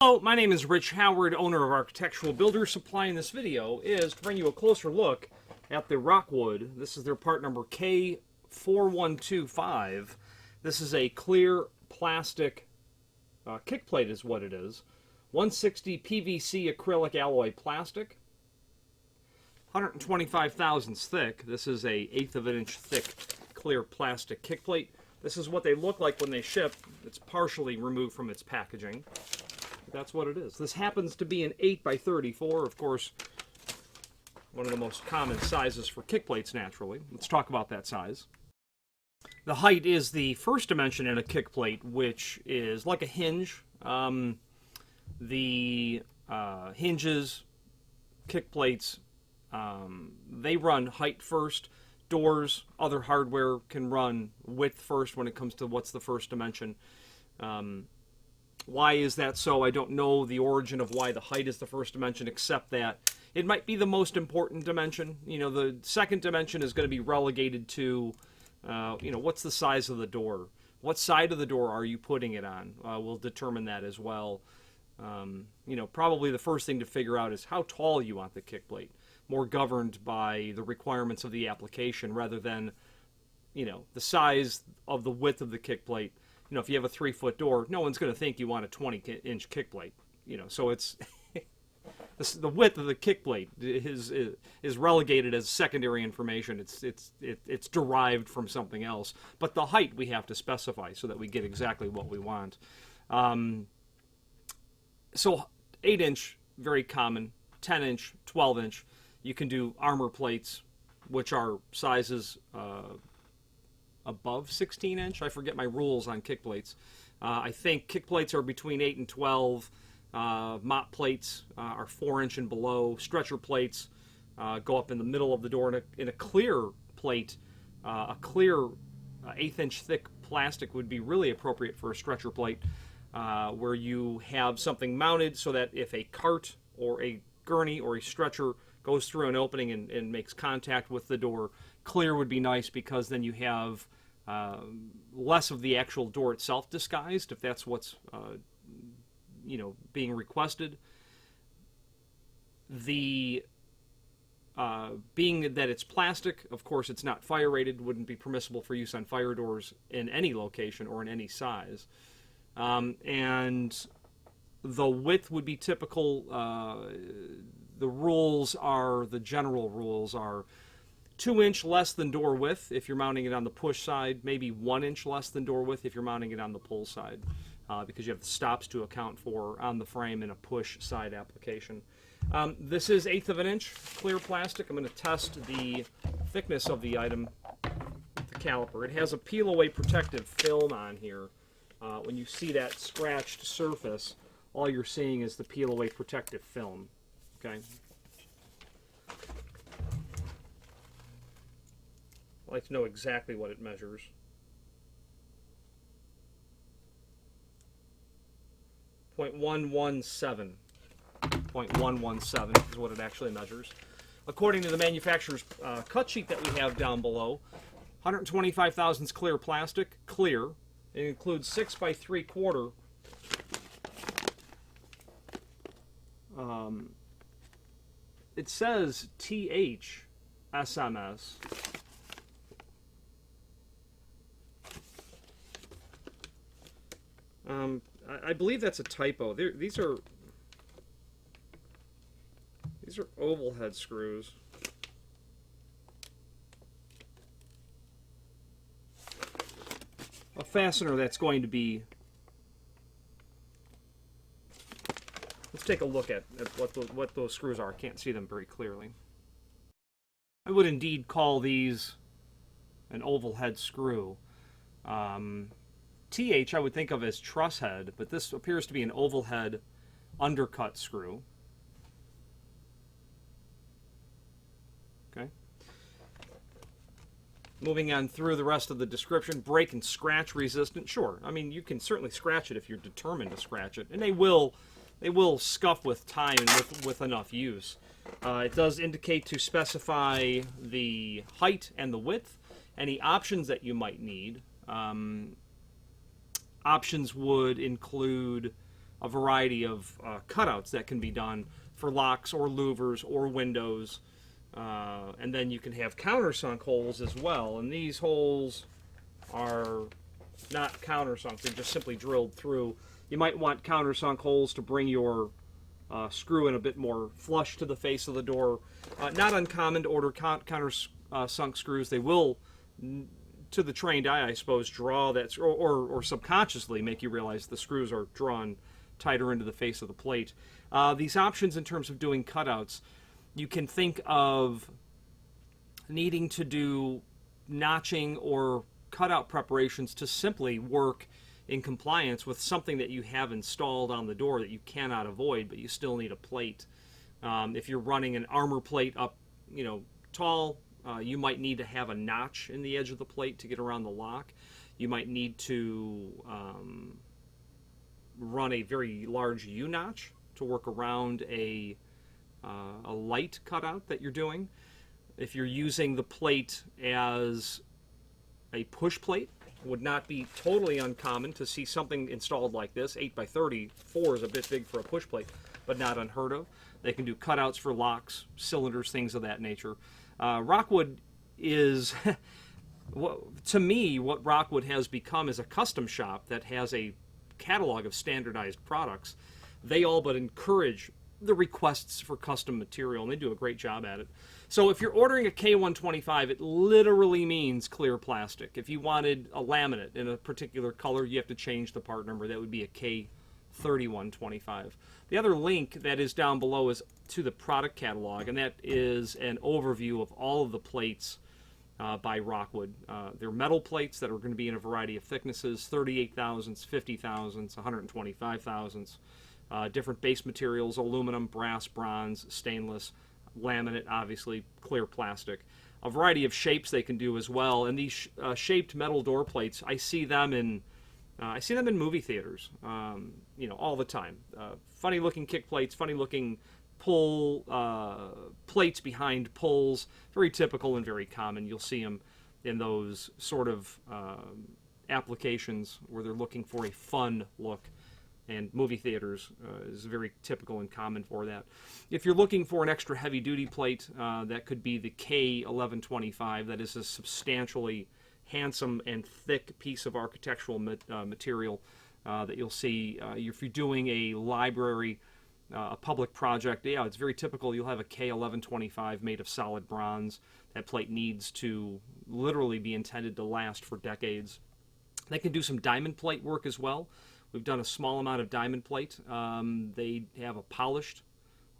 Hello, my name is Rich Howard, owner of Architectural Builder Supply. In this video is to bring you a closer look at the Rockwood. This is their part number K4125. This is a clear plastic kick plate is what it is. 160 PVC acrylic alloy plastic. 125 thousandths thick. This is a 1/8 of an inch thick clear plastic kick plate. This is what they look like when they ship. It's partially removed from its packaging. That's what it is. This happens to be an 8x34, of course, one of the most common sizes for kick plates, naturally. Let's talk about that size. The height is the first dimension in a kick plate, which is like a hinge. The hinges, kick plates, they run height first. Doors, other hardware can run width first when it comes to what's the first dimension. Why is that so? I don't know the origin of why the height is the first dimension, except that it might be the most important dimension. You know, the second dimension is going to be relegated to, what's the size of the door? What side of the door are you putting it on? We'll determine that as well. Probably the first thing to figure out is how tall you want the kick plate. More governed by the requirements of the application rather than, the size of the width of the kick plate. If you have a 3-foot door, no one's going to think you want a 20-inch kick plate. So it's the width of the kick plate is relegated as secondary information. It's derived from something else. But the height we have to specify so that we get exactly what we want. So 8-inch, very common. 10-inch, 12-inch. You can do armor plates, which are sizes above 16-inch. I forget my rules on kick plates. I think kick plates are between 8 and 12. Mop plates are 4-inch and below. Stretcher plates go up in the middle of the door. In a clear plate, a clear 1/8-inch thick plastic would be really appropriate for a stretcher plate, where you have something mounted so that if a cart or a gurney or a stretcher goes through an opening and makes contact with the door, clear would be nice because then you have less of the actual door itself disguised, if that's what's being requested. The being that it's plastic, of course, it's not fire rated, wouldn't be permissible for use on fire doors in any location or in any size. And the width would be typical. The general rules are 2-inch less than door width if you're mounting it on the push side, maybe 1 inch less than door width if you're mounting it on the pull side, because you have the stops to account for on the frame in a push side application. This is 1/8 of an inch clear plastic. I'm going to test the thickness of the item with the caliper. It has a peel away protective film on here. When you see that scratched surface, all you're seeing is the peel away protective film. Okay. I like to know exactly what it measures. 0.117. 0.117 is what it actually measures. According to the manufacturer's cut sheet that we have down below, 125 thousandths clear plastic, clear. It includes 6x3/4. It says TH SMS. I believe that's a typo. These are oval head screws. A fastener that's going to be. Let's take a look at what those screws are. I can't see them very clearly. I would indeed call these an oval head screw. TH I would think of as truss head, but this appears to be an oval head undercut screw. Okay. Moving on through the rest of the description, break and scratch resistant. Sure, I mean you can certainly scratch it if you're determined to scratch it, and they will scuff with time and with enough use. It does indicate to specify the height and the width, any options that you might need. Options would include a variety of cutouts that can be done for locks or louvers or windows. And then you can have countersunk holes as well. And these holes are not countersunk, they're just simply drilled through. You might want countersunk holes to bring your screw in a bit more flush to the face of the door. Not uncommon to order countersunk screws. They will, to the trained eye, I suppose, draw that, or subconsciously make you realize the screws are drawn tighter into the face of the plate. These options in terms of doing cutouts, you can think of needing to do notching or cutout preparations to simply work in compliance with something that you have installed on the door that you cannot avoid, but you still need a plate. If you're running an armor plate up, tall, you might need to have a notch in the edge of the plate to get around the lock. You might need to run a very large U-notch to work around a light cutout that you're doing. If you're using the plate as a push plate, it would not be totally uncommon to see something installed like this. 8x34 is a bit big for a push plate, but not unheard of. They can do cutouts for locks, cylinders, things of that nature. Rockwood is, to me, what Rockwood has become is a custom shop that has a catalog of standardized products. They all but encourage the requests for custom material, and they do a great job at it. So if you're ordering a K125, it literally means clear plastic. If you wanted a laminate in a particular color, you have to change the part number. That would be a K4125. The other link that is down below is to the product catalog, and that is an overview of all of the plates by Rockwood. They're metal plates that are going to be in a variety of thicknesses, 38 thousandths, 50 thousandths, 125 thousandths. Different base materials, aluminum, brass, bronze, stainless, laminate, obviously, clear plastic. A variety of shapes they can do as well. And these shaped metal door plates, I see them in movie theaters, all the time. Funny-looking kick plates, funny-looking pull plates behind pulls. Very typical and very common. You'll see them in those sort of applications where they're looking for a fun look. And movie theaters is very typical and common for that. If you're looking for an extra heavy-duty plate, that could be the K1125. That is a substantially handsome and thick piece of architectural material that you'll see. If you're doing a library, a public project, yeah, it's very typical. You'll have a K1125 made of solid bronze. That plate needs to literally be intended to last for decades. They can do some diamond plate work as well. We've done a small amount of diamond plate. They have a polished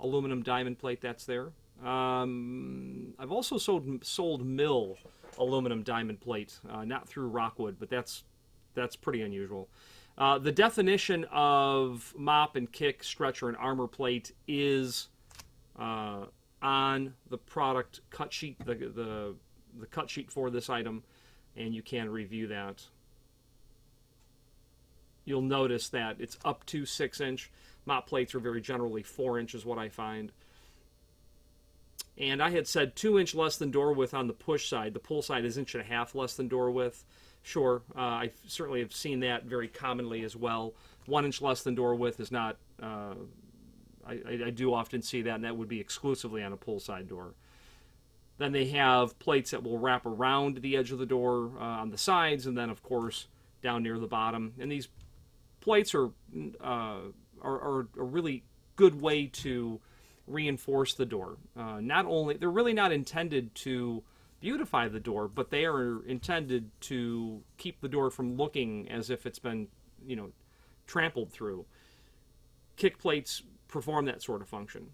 aluminum diamond plate that's there. I've also sold mill aluminum diamond plate, not through Rockwood, but that's pretty unusual. The definition of mop and kick, stretcher, and armor plate is on the product cut sheet, the cut sheet for this item, and you can review that. You'll notice that it's up to 6-inch. Mop plates are very generally 4-inch is what I find. And I had said 2-inch less than door width on the push side. The pull side is 1.5 inches less than door width. Sure, I certainly have seen that very commonly as well. 1 inch less than door width is not, I do often see that, and that would be exclusively on a pull side door. Then they have plates that will wrap around the edge of the door on the sides, and then, of course, down near the bottom. And these plates are a really good way to reinforce the door. Not only, they're really not intended to beautify the door, but they are intended to keep the door from looking as if it's been, trampled through. Kick plates perform that sort of function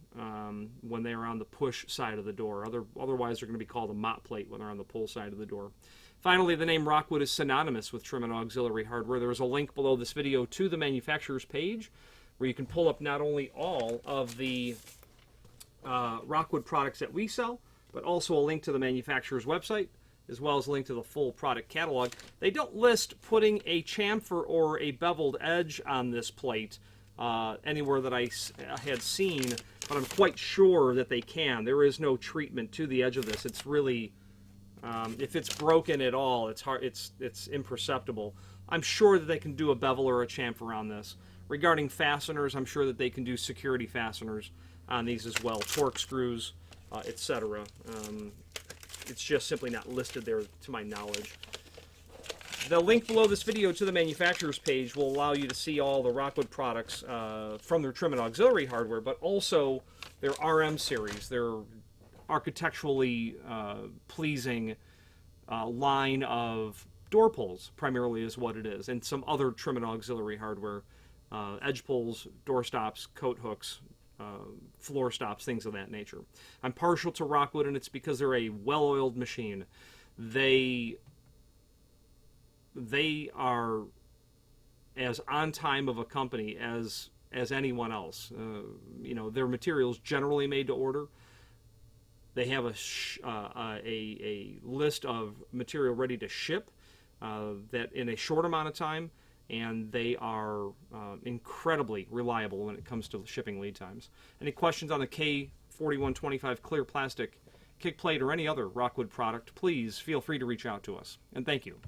when they are on the push side of the door. Otherwise, they're going to be called a mop plate when they're on the pull side of the door. Finally, the name Rockwood is synonymous with trim and auxiliary hardware. There is a link below this video to the manufacturer's page where you can pull up not only all of the Rockwood products that we sell, but also a link to the manufacturer's website, as well as a link to the full product catalog. They don't list putting a chamfer or a beveled edge on this plate anywhere that I had seen, but I'm quite sure that they can. There is no treatment to the edge of this. It's really, if it's broken at all, it's hard. It's imperceptible. I'm sure that they can do a bevel or a chamfer on this. Regarding fasteners, I'm sure that they can do security fasteners on these as well, torque screws, etc. It's just simply not listed there to my knowledge. The link below this video to the manufacturer's page will allow you to see all the Rockwood products from their trim and auxiliary hardware, but also their RM series, their architecturally pleasing line of door pulls, primarily is what it is, and some other trim and auxiliary hardware, edge pulls, door stops, coat hooks, floor stops, things of that nature. I'm partial to Rockwood, and it's because they're a well-oiled machine. They are as on time of a company as anyone else. You know, their materials generally made to order. They have a list of material ready to ship that in a short amount of time, and they are incredibly reliable when it comes to shipping lead times. Any questions on the K4125 clear plastic kick plate or any other Rockwood product, please feel free to reach out to us. And thank you.